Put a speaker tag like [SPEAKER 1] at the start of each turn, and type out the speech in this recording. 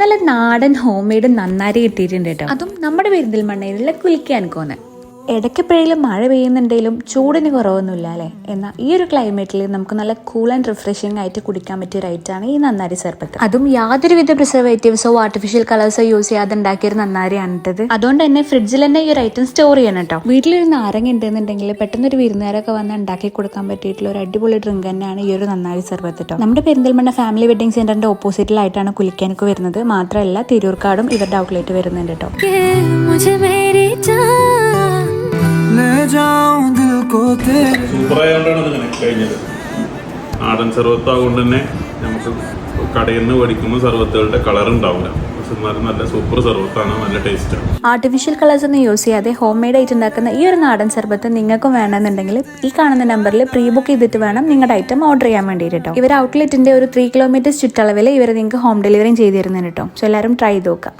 [SPEAKER 1] നല്ല നാടൻ home made നന്നാരി കിട്ടിയിട്ടുണ്ട് കേട്ടോ. അതും നമ്മുടെ പെരിന്തൽമണ്ണയിലുള്ള കുലിക്കാൻകോന്ന്. ഇടയ്ക്കെപ്പോഴേലും മഴ പെയ്യുന്നുണ്ടെങ്കിലും ചൂടിന് കുറവൊന്നുമില്ല അല്ലേ. എന്നാൽ ഈ ഒരു ക്ലൈമറ്റിൽ നമുക്ക് നല്ല കൂൾ ആൻഡ് റിഫ്രഷിംഗ് ആയിട്ട് കുടിക്കാൻ പറ്റിയ ഒരു ഐറ്റാണ് ഈ നന്നാരി സർബത്ത്. അതും യാതൊരുവിധ പ്രിസർവേറ്റീവ്സോ ആർട്ടിഫിഷ്യൽ കളേഴ്സോ യൂസ് ചെയ്യാതെ ഉണ്ടാക്കിയൊരു നന്നാരിയാണിട്ടത്. അതുകൊണ്ട് തന്നെ ഫ്രിഡ്ജിൽ തന്നെ ഈ ഒരു ഐറ്റം സ്റ്റോർ ചെയ്യണം കേട്ടോ. വീട്ടിലൊരു നാരങ്ങ ഉണ്ടെന്നുണ്ടെങ്കിൽ പെട്ടെന്ന് ഒരു വിരുന്നുകാരൊക്കെ വന്ന് ഉണ്ടാക്കി കൊടുക്കാൻ പറ്റിയിട്ടുള്ള ഒരു അടിപൊളി ഡ്രിങ്ക് തന്നെയാണ് ഈ ഒരു നന്നാരി സർബത്ത് കേട്ടോ. നമ്മുടെ പെരിന്തൽമണ്ണ ഫാമിലി വെഡിങ് സെന്ററിന്റെ ഓപ്പോസിറ്റിലായിട്ടാണ് കുലിക്കാനൊക്കെ വരുന്നത്. മാത്രമല്ല തിരൂർക്കാടും ഇവരുടെ ഔട്ട്ലെറ്റ് വരുന്നുണ്ട് കേട്ടോ.
[SPEAKER 2] സൂപ്പറായോണ്ടാണ് അത് കണക്ട് കഴിഞ്ഞത്. നാടൻ സർവത്ത് ആയതുകൊണ്ട് തന്നെ നമുക്ക് കടയിൽ നിന്ന് മേടിക്കുമ്പോൾ സർവത്തുകളുടെ കളർ ഉണ്ടാവില്ല. നല്ല സൂപ്പർ സർവത്താണ്, നല്ല ടേസ്റ്റാണ്.
[SPEAKER 1] ആർട്ടിഫിഷ്യൽ കളേഴ്സ് ഒന്നും യൂസ് ചെയ്യാതെ ഹോം മെയ്ഡ് ആയിട്ട് ഉണ്ടാക്കുന്ന ഈ ഒരു നാടൻ സർബത്ത് നിങ്ങൾക്കും വേണമെന്നുണ്ടെങ്കിൽ ഈ കാണുന്ന നമ്പറിൽ പ്രീ ബുക്ക് ചെയ്തിട്ട് വേണം നിങ്ങളുടെ ഐറ്റം ഓർഡർ ചെയ്യാൻ വേണ്ടിയിട്ട് കേട്ടോ. ഇവർ ഔട്ട്ലെറ്റിന്റെ ഒരു 3 കിലോമീറ്റർ ചുറ്റളവിൽ ഇവർ നിങ്ങൾക്ക് ഹോം ഡെലിവറിയും ചെയ്ത് തരുന്നുണ്ട് കേട്ടോ. സോ എല്ലാവരും ട്രൈ ചെയ്ത് നോക്കാം.